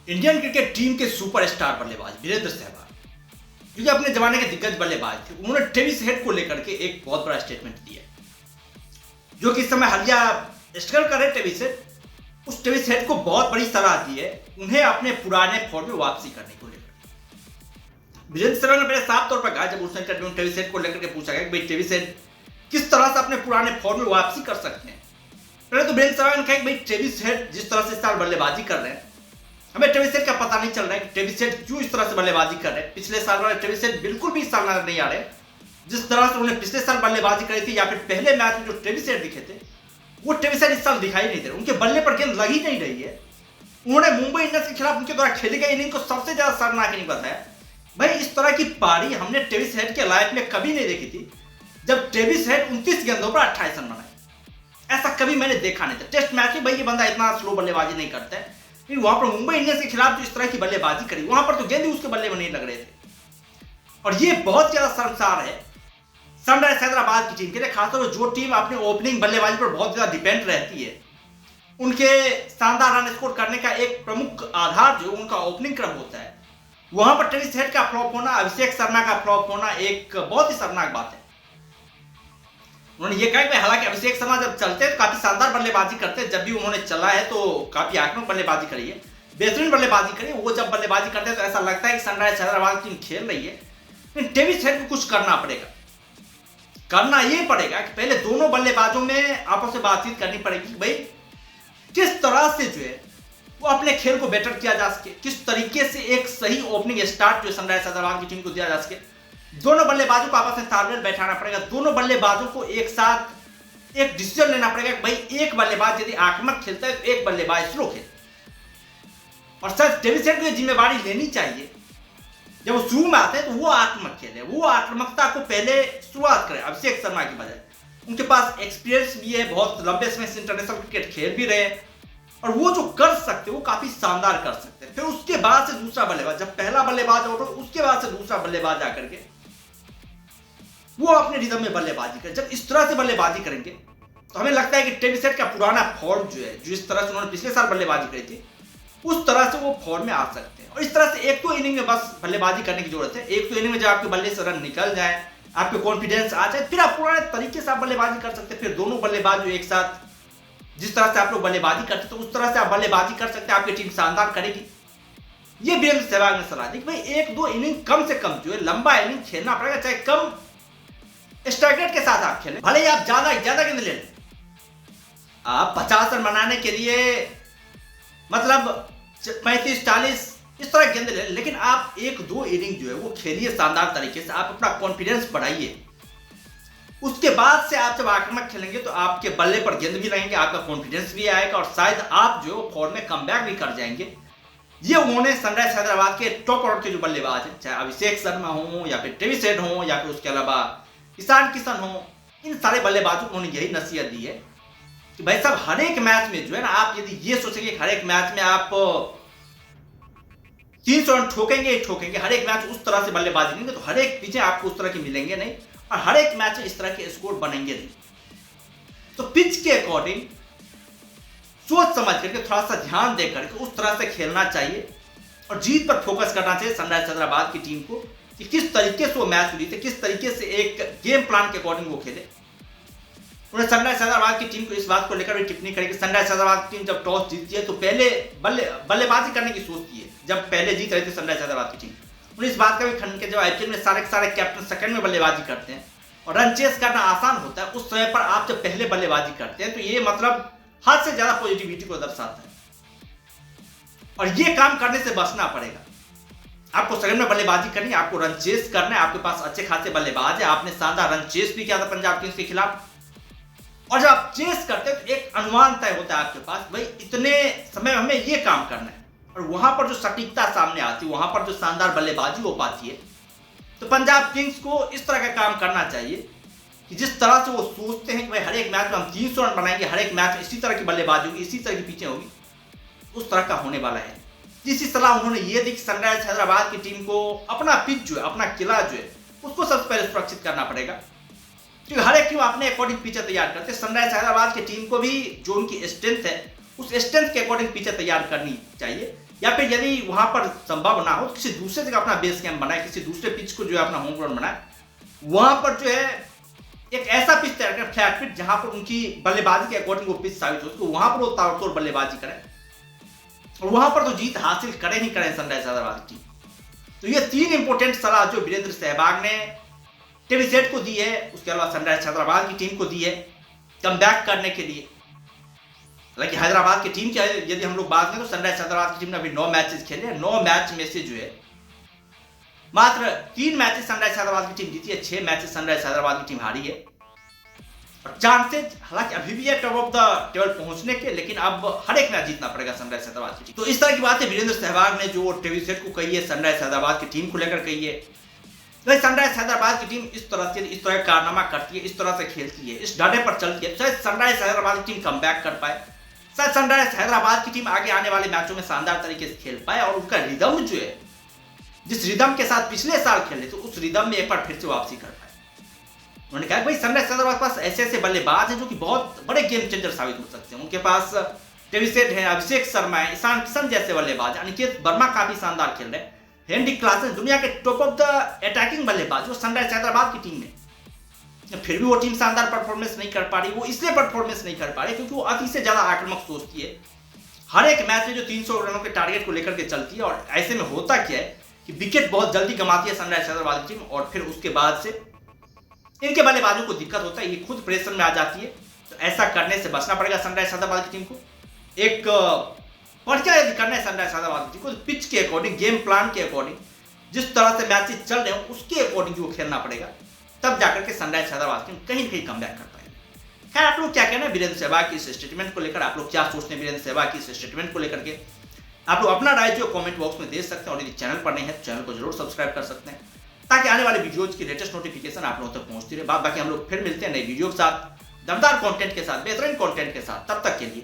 Indian cricket team के superstar बल्लेबाज वीरेंद्र सहवाग, जो कि अपने जमाने के दिग्गज बल्लेबाज थे, उन्होंने ट्रेविस हेड को लेकर के एक बहुत बड़ा स्टेटमेंट दिया, जो कि इस समय हालिया स्ट्रगल कर रहे ट्रेविस हेड। उस ट्रेविस हेड को बहुत बड़ी सलाह दी है उन्हें अपने पुराने फॉर्म में वापसी करने को लेकर। वीरेंद्र सहवाग ने पहले साफ तौर पर कहा, जब उसने इंटरव्यू में ट्रेविस हेड को लेकर के पूछा गया कि भाई ट्रेविस हेड किस तरह से अपने पुराने फॉर्म में वापसी कर सकते हैं। पहले तो वीरेंद्र सहवाग ने कहा कि भाई ट्रेविस हेड जिस तरह से इस साल बल्लेबाजी कर रहे हैं, हमें ट्रेविस हेड का पता नहीं चल रहा है कि ट्रेविस हेड क्यों इस तरह से बल्लेबाजी कर रहे हैं। पिछले साल वाले ट्रेविस हेड बिल्कुल भी इस साल नजर नहीं आ रहे। जिस तरह से उन्होंने पिछले साल बल्लेबाजी करी थी या फिर पहले मैच में जो ट्रेविस हेड दिखे थे, वो ट्रेविस हेड इस साल दिखाई नहीं दे रहे। उनके बल्ले पर गेंद लग ही नहीं रही है। उन्होंने मुंबई इंडियंस के खिलाफ उनके द्वारा खेली गई इनिंग को सबसे ज्यादा शर्मनाक इनिंग बताया। भाई इस तरह की पारी हमने ट्रेविस हेड के लाइफ में कभी नहीं देखी थी, जब ट्रेविस हेड 29 गेंदों पर 28 रन बनाए। ऐसा कभी मैंने देखा नहीं था। टेस्ट मैच में भाई ये बंदा इतना स्लो बल्लेबाजी नहीं करता है, लेकिन वहां पर मुंबई इंडियंस के खिलाफ जो इस तरह की बल्लेबाजी करी, वहां पर तो गेंद ही उसके बल्ले में नहीं लग रहे थे। और ये बहुत ज्यादा शर्मसार है सनराइजर्स हैदराबाद की टीम के लिए, खासतौर पर जो टीम अपने ओपनिंग बल्लेबाजी पर बहुत ज्यादा डिपेंड रहती है। उनके शानदार रन स्कोर करने का एक प्रमुख आधार जो उनका ओपनिंग क्रम होता है, वहां पर ट्रेविस हेड का फ्लॉप होना, अभिषेक शर्मा का फ्लॉप होना एक बहुत ही शर्मनाक बात है। उन्होंने ये कहा कि हालांकि अभिषेक शर्मा जब चलते हैं तो काफी शानदार बल्लेबाजी करते हैं, जब भी उन्होंने चला है तो काफी आक्रामक बल्लेबाजी करी है, बेहतरीन बल्लेबाजी करी है। वो जब बल्लेबाजी करते हैं तो ऐसा लगता है कि सनराइजर्स हैदराबाद टीम खेल रही है। लेकिन ट्रेविस हेड को कुछ करना पड़ेगा। करना ये पड़ेगा कि पहले दोनों बल्लेबाजों में आपस में बातचीत करनी पड़ेगी, भाई किस तरह से जो है वो अपने खेल को बेटर किया जा सके, किस तरीके से एक सही ओपनिंग स्टार्ट जो सनराइजर्स हैदराबाद की टीम को दिया जा सके। दोनों बल्लेबाजों को आपस में तालमेल बैठाना पड़ेगा। दोनों बल्लेबाजों को एक साथ एक डिसीजन लेना पड़ेगा कि भाई एक बल्लेबाज यदि आक्रामक खेलता है तो एक बल्लेबाज स्लो खेले। और सर ट्रेविस हेड को ये जिम्मेवारी लेनी चाहिए, जब वो शुरू में आते हैं तो वो आक्रामक खेले, वो आक्रामकता को पहले शुरुआत करें अभिषेक शर्मा की बजाय। उनके पास एक्सपीरियंस भी है, बहुत लंबे समय से इंटरनेशनल क्रिकेट खेल भी रहे हैं, और वो जो कर सकते हैं वो काफी शानदार कर सकते हैं। फिर उसके बाद से दूसरा बल्लेबाज, जब पहला बल्लेबाज आउट हो उसके बाद से दूसरा बल्लेबाज आकर के वो अपने रिदम में बल्लेबाजी करें। जब इस तरह से बल्लेबाजी करेंगे तो हमें लगता है कि ट्रेविस हेड का पुराना फॉर्म जो है, जो इस तरह से उन्होंने पिछले साल बल्लेबाजी करी थी, उस तरह से वो फॉर्म में आ सकते हैं। और इस तरह से एक तो इनिंग में बस बल्लेबाजी करने की जरूरत है। एक तो इनिंग में जब आपके बल्ले से रन निकल जाए, आपके कॉन्फिडेंस आ जाए, फिर आप पुराने तरीके से आप बल्लेबाजी कर सकते हैं। फिर दोनों बल्लेबाज जो एक साथ जिस तरह से आप लोग बल्लेबाजी करते हैं तो उस तरह से आप बल्लेबाजी कर सकते हैं, आपकी टीम शानदार करेगी। ये वीरेंद्र सहवाग ने सलाह दी कि भाई एक दो इनिंग कम से कम जो है लंबा इनिंग खेलना पड़ेगा, चाहे कम स्ट्राइक रेट के साथ आप खेलें, भले ही आप ज्यादा गेंद ले लें। आप 50 रन बनाने के लिए मतलब 35-40 इस तरह गेंद ले, लेकिन आप एक दो इनिंग जो है वो खेलिए शानदार तरीके से, आप अपना कॉन्फिडेंस बढ़ाइए। उसके बाद से आप जब आक्रामक खेलेंगे तो आपके बल्ले पर गेंद भी रहेंगे, आपका कॉन्फिडेंस भी आएगा और शायद आप जो फॉर्म में कमबैक भी कर जाएंगे। ये उन्होंने सनराइजर्स हैदराबाद के टॉप ऑर्डर के जो बल्लेबाज हैं, चाहे अभिषेक शर्मा हो या फिर ट्रेविस हेड हो या फिर उसके अलावा ईशान किशन हो, इन सारे बल्लेबाजों को उन्होंने यही नसीहत दी है कि भाई साहब हर एक मैच में जो है ना, आप यदि ये सोचेंगे हर एक मैच में आप 300 रन ठोकेंगे ही ठोकेंगे, हर एक मैच उस तरह से बल्लेबाजी करेंगे तो हर एक पिचें आपको उस तरह की मिलेंगे नहीं, और हर एक मैच में इस तरह के स्कोर बनेंगे नहीं। तो पिच के अकॉर्डिंग सोच समझ करके थोड़ा सा ध्यान दे करके उस तरह से खेलना चाहिए और जीत पर फोकस करना चाहिए सनराइजर्स हैदराबाद की टीम को, कि किस तरीके से वो मैच जीते, किस तरीके से एक गेम प्लान के अकॉर्डिंग वो खेले। उन्होंने सनराइजर्स हैदराबाद की टीम को इस बात को लेकर भी टिप्पणी करी कि सनराइजर्स हैदराबाद की टीम जब टॉस जीतती है तो पहले बल्लेबाजी करने की सोचती है। जब पहले जीत रही थी सनराइजर्स हैदराबाद की टीम, उन्हें इस बात का भी खंडन किया जब आईपीएल में सारे के सारे कैप्टन सेकंड में बल्लेबाजी करते हैं और रन चेस करना आसान होता है, उस समय पर आप जब पहले बल्लेबाजी करते हैं तो ये मतलब हद से ज्यादा पॉजिटिविटी को दर्शाता है। और ये काम करने से बचना पड़ेगा। आपको सेकंड में बल्लेबाजी करनी है, आपको रन चेस करना है, आपके पास अच्छे खासे बल्लेबाज है, आपने शानदार रन चेस भी किया था पंजाब किंग्स के खिलाफ। और जब आप चेस करते हैं तो एक अनुमान तय होता है आपके पास, भाई इतने समय हमें ये काम करना है, और वहां पर जो सटीकता सामने आती है, वहां पर जो शानदार बल्लेबाजी हो पाती है, तो पंजाब किंग्स को इस तरह का काम करना चाहिए कि जिस तरह से वो सोचते हैं कि भाई हर एक मैच में हम 300 रन बनाएंगे, हर एक मैच में इसी तरह की बल्लेबाजी होगी, इसी तरह की पिचें होगी, उस तरह का होने वाला है। जिसकी सलाह उन्होंने ये दी कि सनराइजर्स हैदराबाद की टीम को अपना पिच जो है, अपना किला जो है, उसको सबसे पहले सुरक्षित करना पड़ेगा, क्योंकि हर एक टीम अपने अकॉर्डिंग पिचें तैयार करते हैं। सनराइजर्स हैदराबाद की टीम को भी जो उनकी स्ट्रेंथ है, उस स्ट्रेंथ के अकॉर्डिंग पिचें तैयार करनी चाहिए। या फिर यदि वहां पर संभव ना हो तो किसी दूसरे जगह अपना बेस कैंप बनाए, किसी दूसरे पिच को जो है अपना होम ग्राउंड बनाए, वहां पर जो है एक ऐसा पिच तैयार करें, फ्लैट पिच, जहां पर उनकी बल्लेबाजी के अकॉर्डिंग वो पिच साबित हो, तो वहां पर वो ताबड़तोड़ बल्लेबाजी करें और वहां पर तो जीत हासिल करें ही करें सनराइजर्स हैदराबाद की टीम। तो ये 3 इंपॉर्टेंट सलाह जो वीरेंद्र सहवाग ने टेविसेट को दी है, उसके अलावा सनराइजर्स हैदराबाद की टीम को दी है कमबैक करने के लिए। हालांकि हैदराबाद की टीम की यदि हम लोग बात करें तो सनराइजर्स हैदराबाद की टीम ने अभी 9 मैचेस खेले हैं, 9 मैच में से जो है मात्र 3 मैचेस सनराइजर्स हैदराबाद की टीम जीती है, 6 मैचेस सनराइजर्स हैदराबाद की टीम हारी है। और चांसेस हालांकि अभी भी है टॉप ऑफ द टेबल पहुंचने के, लेकिन अब हर एक मैच जीतना पड़ेगा सनराइजर्स हैदराबाद की टीम। तो इस तरह की बात है वीरेंद्र सहवाग ने जो टेविसेट को कही है सनराइजर्स हैदराबाद की टीम को लेकर कही है। तो सनराइजर्स हैदराबाद की टीम इस तरह कारनामा करती है, इस तरह से खेलती है, इस ढांचे पर चलती है, शायद सनराइजर्स हैदराबाद की टीम कमबैक कर पाए, शायद सनराइजर्स हैदराबाद की टीम आगे आने वाले मैचों में शानदार तरीके से खेल पाए और उसका रिदम जो है, जिस रिदम के साथ पिछले साल खेले तो उस रिदम में एक बार फिर से वापसी कर पाए। उन्होंने कहा भाई सनराइजर्स हैदराबाद के पास ऐसे ऐसे बल्लेबाज हैं जो कि बहुत बड़े गेम चेंजर साबित हो सकते हैं। उनके पास टेविसेट है, अभिषेक शर्मा है, ईशान किशन जैसे बल्लेबाज, अनिकेत वर्मा काफी शानदार खेल रहे हैं, हेनरी क्लासन दुनिया के टॉप ऑफ द अटैकिंग बल्लेबाज वो सनराइजर्स हैदराबाद की टीम में। फिर भी वो टीम शानदार परफॉर्मेंस नहीं कर पा रही। वो इसलिए परफॉर्मेंस नहीं कर पा रही क्योंकि वो अति से ज्यादा आक्रामक सोचती है, हर एक मैच में जो 300 रनों के टारगेट को लेकर के चलती है। और ऐसे में होता क्या है कि विकेट बहुत जल्दी गंवाती है सनराइजर्स हैदराबाद की टीम और फिर उसके बाद से इनके बल्लेबाजों को दिक्कत होता है, ये खुद प्रेशर में आ जाती है। तो ऐसा करने से बचना पड़ेगा सनराइजर्स हैदराबाद की टीम को। एक पर्चा यदि करना है सनराइजर्स हैदराबाद की टीम को, पिच के अकॉर्डिंग, गेम प्लान के अकॉर्डिंग, जिस तरह से मैचेस चल रहे हैं उसके अकॉर्डिंग वो खेलना पड़ेगा, तब जाकर के सनराइजर्स हैदराबाद की टीम कहीं न कहीं कमबैक कर पाएगी। खैर आप लोग क्या कहना है वीरेंद्र सहवाग की इस स्टेटमेंट को लेकर, आप लोग क्या सोचते हैं वीरेंद्र सहवाग की इस स्टेटमेंट को लेकर के, आप लोग अपना राय जो कमेंट बॉक्स में दे सकते हैं। और यदि चैनल पर नहीं है तो चैनल को जरूर सब्सक्राइब कर सकते हैं ताकि आने वाले वीडियोज की लेटेस्ट नोटिफिकेशन आप लोगों तक पहुंचती रहे। बाकी हम लोग फिर मिलते हैं नई वीडियो के साथ, दमदार कंटेंट के साथ, बेहतरीन कंटेंट के साथ। तब तक के लिए